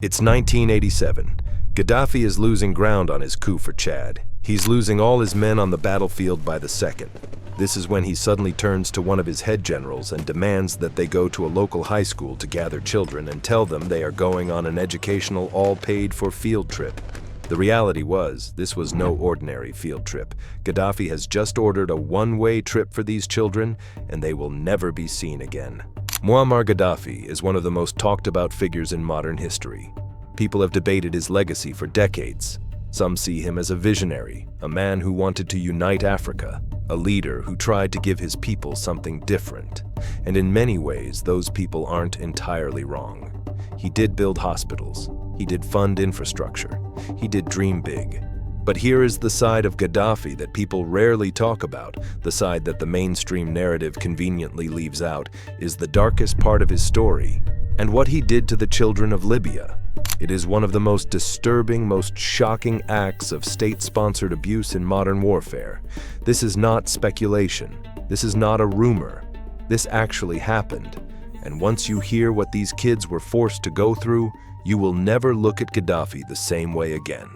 It's 1987. Gaddafi is losing ground on his coup for Chad. He's losing all his men on the battlefield by the second. This is when he suddenly turns to one of his head generals and demands that they go to a local high school to gather children and tell them they are going on an educational, all-paid-for field trip. The reality was, this was no ordinary field trip. Gaddafi has just ordered a one-way trip for these children, and they will never be seen again. Muammar Gaddafi is one of the most talked-about figures in modern history. People have debated his legacy for decades. Some see him as a visionary, a man who wanted to unite Africa, a leader who tried to give his people something different. And in many ways, those people aren't entirely wrong. He did build hospitals. He did fund infrastructure. He did dream big. But here is the side of Gaddafi that people rarely talk about, the side that the mainstream narrative conveniently leaves out, is the darkest part of his story, and what he did to the children of Libya. It is one of the most disturbing, most shocking acts of state-sponsored abuse in modern warfare. This is not speculation. This is not a rumor. This actually happened. And once you hear what these kids were forced to go through, you will never look at Gaddafi the same way again.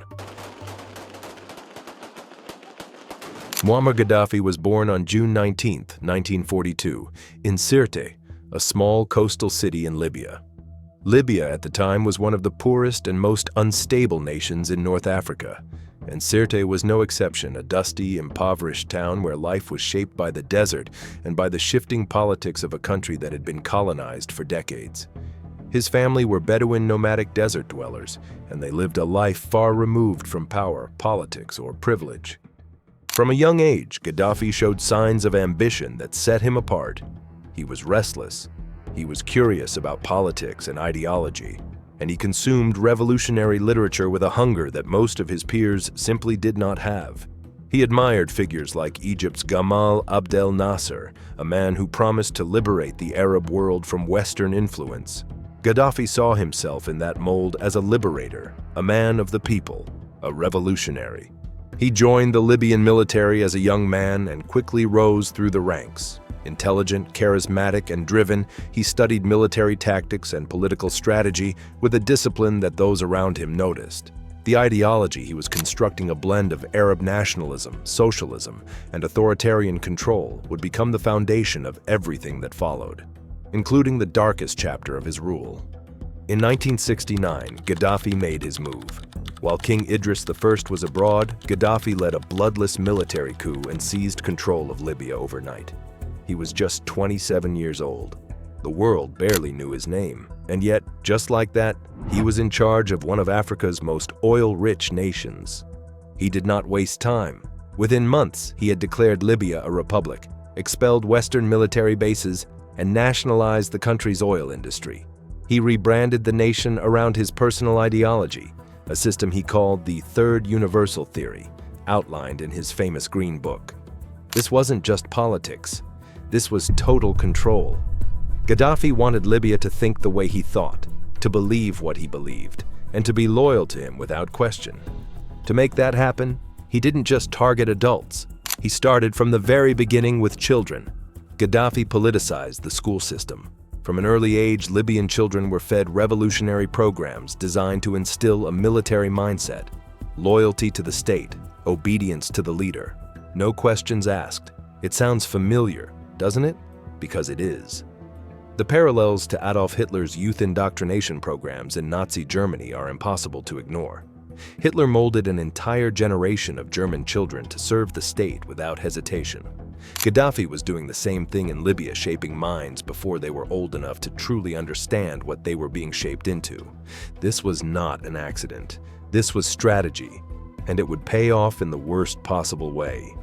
Muammar Gaddafi was born on June 19, 1942, in Sirte, a small coastal city in Libya. Libya at the time was one of the poorest and most unstable nations in North Africa, and Sirte was no exception, a dusty, impoverished town where life was shaped by the desert and by the shifting politics of a country that had been colonized for decades. His family were Bedouin nomadic desert dwellers, and they lived a life far removed from power, politics, or privilege. From a young age, Gaddafi showed signs of ambition that set him apart. He was restless. He was curious about politics and ideology, and he consumed revolutionary literature with a hunger that most of his peers simply did not have. He admired figures like Egypt's Gamal Abdel Nasser, a man who promised to liberate the Arab world from Western influence. Gaddafi saw himself in that mold as a liberator, a man of the people, a revolutionary. He joined the Libyan military as a young man and quickly rose through the ranks. Intelligent, charismatic, and driven, he studied military tactics and political strategy with a discipline that those around him noticed. The ideology he was constructing, a blend of Arab nationalism, socialism, and authoritarian control, would become the foundation of everything that followed, including the darkest chapter of his rule. In 1969, Gaddafi made his move. While King Idris I was abroad, Gaddafi led a bloodless military coup and seized control of Libya overnight. He was just 27 years old. The world barely knew his name, and yet, just like that, he was in charge of one of Africa's most oil-rich nations. He did not waste time. Within months, he had declared Libya a republic, expelled Western military bases, and nationalized the country's oil industry. He rebranded the nation around his personal ideology, a system he called the Third Universal Theory, outlined in his famous Green Book. This wasn't just politics. This was total control. Gaddafi wanted Libya to think the way he thought, to believe what he believed, and to be loyal to him without question. To make that happen, he didn't just target adults. He started from the very beginning with children. Gaddafi politicized the school system. From an early age, Libyan children were fed revolutionary programs designed to instill a military mindset, loyalty to the state, obedience to the leader. No questions asked. It sounds familiar, doesn't it? Because it is. The parallels to Adolf Hitler's youth indoctrination programs in Nazi Germany are impossible to ignore. Hitler molded an entire generation of German children to serve the state without hesitation. Gaddafi was doing the same thing in Libya, shaping minds before they were old enough to truly understand what they were being shaped into. This was not an accident. This was strategy, and it would pay off in the worst possible way.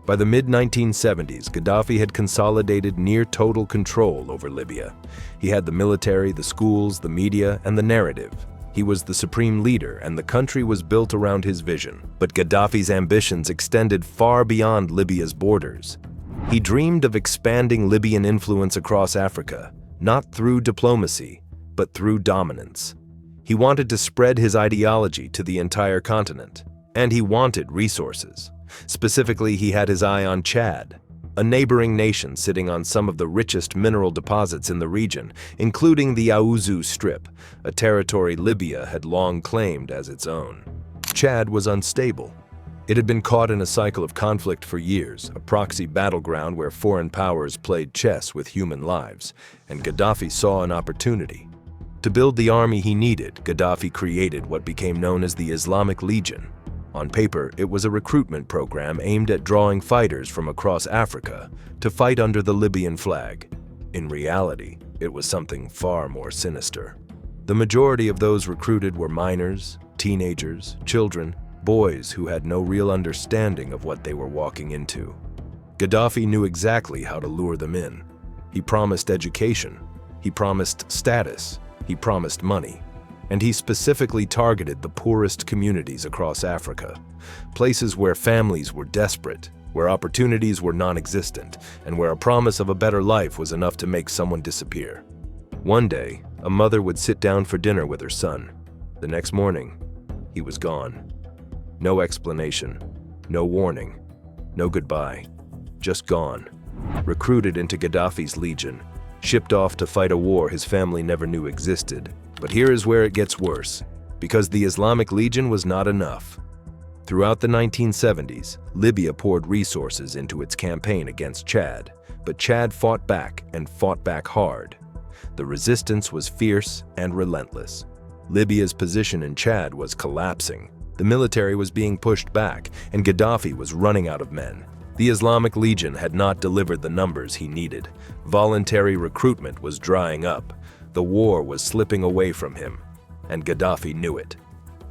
By the mid-1970s, Gaddafi had consolidated near-total control over Libya. He had the military, the schools, the media, and the narrative. He was the supreme leader, and the country was built around his vision. But Gaddafi's ambitions extended far beyond Libya's borders. He dreamed of expanding Libyan influence across Africa, not through diplomacy, but through dominance. He wanted to spread his ideology to the entire continent, and he wanted resources. Specifically, he had his eye on Chad. a neighboring nation sitting on some of the richest mineral deposits in the region, including the Aouzou Strip, a territory Libya had long claimed as its own. Chad was unstable. It had been caught in a cycle of conflict for years, a proxy battleground where foreign powers played chess with human lives, and Gaddafi saw an opportunity. To build the army he needed, Gaddafi created what became known as the Islamic Legion. On paper, it was a recruitment program aimed at drawing fighters from across Africa to fight under the Libyan flag. In reality, it was something far more sinister. The majority of those recruited were minors, teenagers, children, boys who had no real understanding of what they were walking into. Gaddafi knew exactly how to lure them in. He promised education, he promised status, he promised money. And he specifically targeted the poorest communities across Africa, places where families were desperate, where opportunities were non-existent, and where a promise of a better life was enough to make someone disappear. One day, a mother would sit down for dinner with her son. The next morning, he was gone. No explanation, no warning, no goodbye, just gone. Recruited into Gaddafi's legion, shipped off to fight a war his family never knew existed. But here is where it gets worse, because the Islamic Legion was not enough. Throughout the 1970s, Libya poured resources into its campaign against Chad, but Chad fought back and fought back hard. The resistance was fierce and relentless. Libya's position in Chad was collapsing. The military was being pushed back, and Gaddafi was running out of men. The Islamic Legion had not delivered the numbers he needed. Voluntary recruitment was drying up. The war was slipping away from him, and Gaddafi knew it.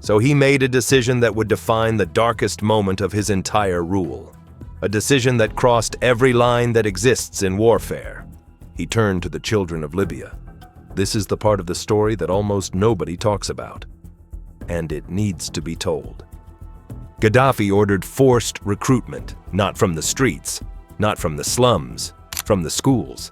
So he made a decision that would define the darkest moment of his entire rule. A decision that crossed every line that exists in warfare. He turned to the children of Libya. This is the part of the story that almost nobody talks about. And it needs to be told. Gaddafi ordered forced recruitment, not from the streets, not from the slums, from the schools.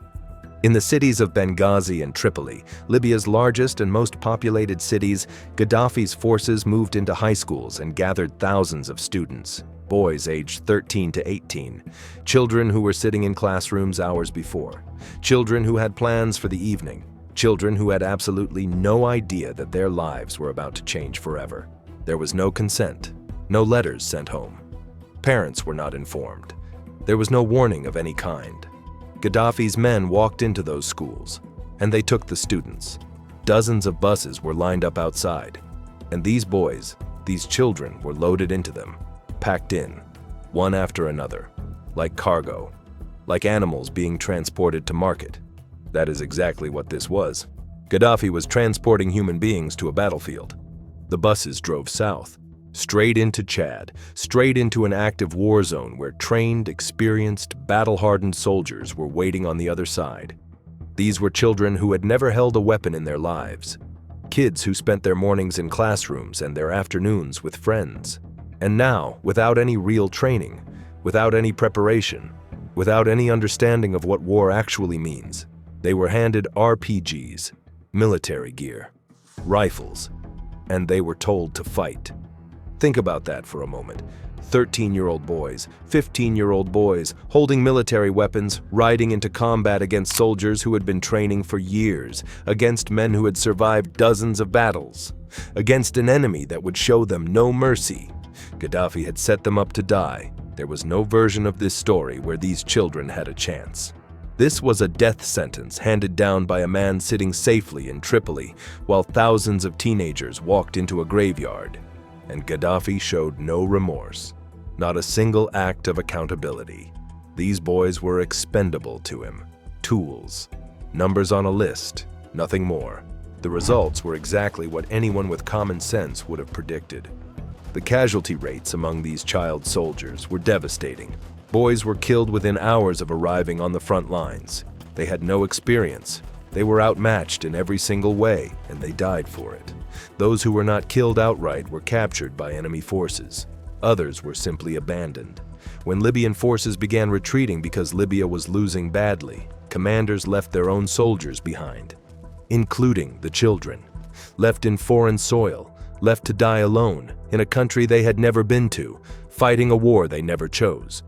In the cities of Benghazi and Tripoli, Libya's largest and most populated cities, Gaddafi's forces moved into high schools and gathered thousands of students, boys aged 13 to 18, children who were sitting in classrooms hours before, children who had plans for the evening, children who had absolutely no idea that their lives were about to change forever. There was no consent, no letters sent home. Parents were not informed. There was no warning of any kind. Gaddafi's men walked into those schools, and they took the students. Dozens of buses were lined up outside, and these boys, these children, were loaded into them, packed in, one after another, like cargo, like animals being transported to market. That is exactly what this was. Gaddafi was transporting human beings to a battlefield. The buses drove south, straight into Chad, straight into an active war zone where trained, experienced, battle-hardened soldiers were waiting on the other side. These were children who had never held a weapon in their lives, kids who spent their mornings in classrooms and their afternoons with friends. And now, without any real training, without any preparation, without any understanding of what war actually means, they were handed RPGs, military gear, rifles, and they were told to fight. Think about that for a moment. 13-year-old boys, 15-year-old boys, holding military weapons, riding into combat against soldiers who had been training for years, against men who had survived dozens of battles, against an enemy that would show them no mercy. Gaddafi had set them up to die. There was no version of this story where these children had a chance. This was a death sentence handed down by a man sitting safely in Tripoli while thousands of teenagers walked into a graveyard. And Gaddafi showed no remorse, not a single act of accountability. These boys were expendable to him, tools, numbers on a list, nothing more. The results were exactly what anyone with common sense would have predicted. The casualty rates among these child soldiers were devastating. Boys were killed within hours of arriving on the front lines. They had no experience. They were outmatched in every single way, and they died for it. Those who were not killed outright were captured by enemy forces. Others were simply abandoned. When Libyan forces began retreating because Libya was losing badly, commanders left their own soldiers behind, including the children, left in foreign soil, left to die alone in a country they had never been to, fighting a war they never chose.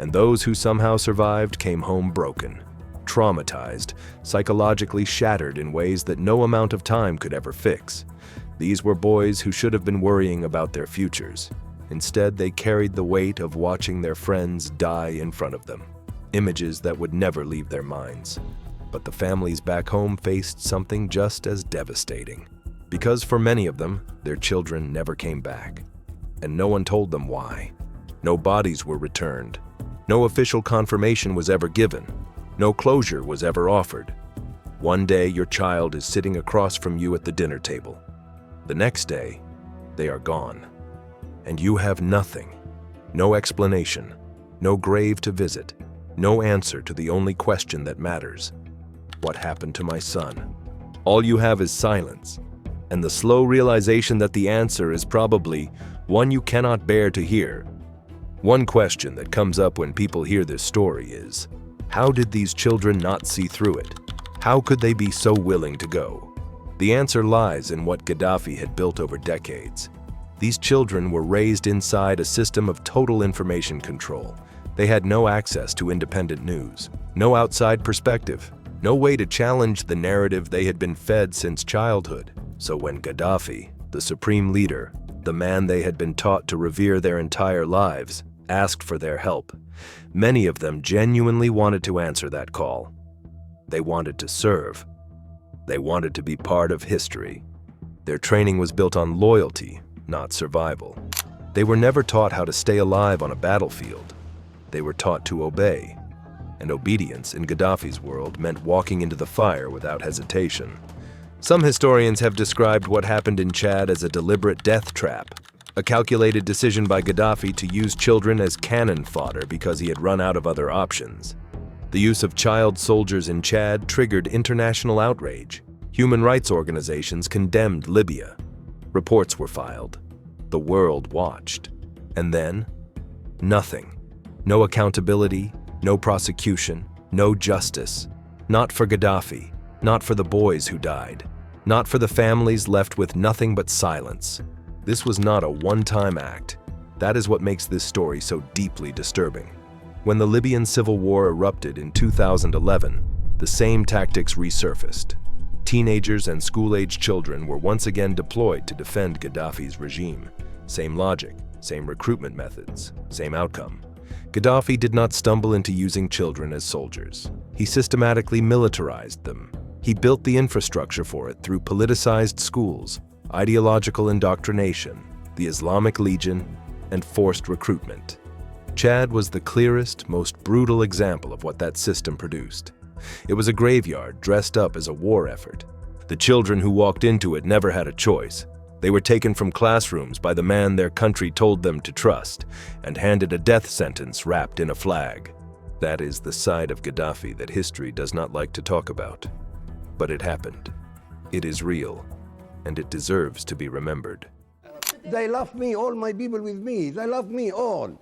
and those who somehow survived came home broken, traumatized, psychologically shattered in ways that no amount of time could ever fix. These were boys who should have been worrying about their futures. Instead, they carried the weight of watching their friends die in front of them, images that would never leave their minds. But the families back home faced something just as devastating, because for many of them, their children never came back. And no one told them why. No bodies were returned. No official confirmation was ever given. No closure was ever offered. One day, your child is sitting across from you at the dinner table. The next day, they are gone. And you have nothing. No explanation. No grave to visit. No answer to the only question that matters. What happened to my son? All you have is silence, and the slow realization that the answer is probably one you cannot bear to hear. One question that comes up when people hear this story is, how did these children not see through it? How could they be so willing to go? The answer lies in what Gaddafi had built over decades. These children were raised inside a system of total information control. They had no access to independent news, no outside perspective, no way to challenge the narrative they had been fed since childhood. So when Gaddafi, the supreme leader, the man they had been taught to revere their entire lives, asked for their help, many of them genuinely wanted to answer that call. They wanted to serve. They wanted to be part of history. Their training was built on loyalty, not survival. They were never taught how to stay alive on a battlefield. They were taught to obey. And obedience in Gaddafi's world meant walking into the fire without hesitation. Some historians have described what happened in Chad as a deliberate death trap, a calculated decision by Gaddafi to use children as cannon fodder because he had run out of other options. The use of child soldiers in Chad triggered international outrage. Human rights organizations condemned Libya. Reports were filed. The world watched. And then, nothing. No accountability, no prosecution, no justice. Not for Gaddafi, not for the boys who died, not for the families left with nothing but silence. This was not a one-time act. That is what makes this story so deeply disturbing. When the Libyan civil war erupted in 2011, the same tactics resurfaced. Teenagers and school-aged children were once again deployed to defend Gaddafi's regime. Same logic, same recruitment methods, same outcome. Gaddafi did not stumble into using children as soldiers. He systematically militarized them. He built the infrastructure for it through politicized schools, ideological indoctrination, the Islamic Legion, and forced recruitment. Chad was the clearest, most brutal example of what that system produced. It was a graveyard dressed up as a war effort. The children who walked into it never had a choice. They were taken from classrooms by the man their country told them to trust and handed a death sentence wrapped in a flag. That is the side of Gaddafi that history does not like to talk about. But it happened. It is real, and it deserves to be remembered. They love me, all my people with me. They love me all.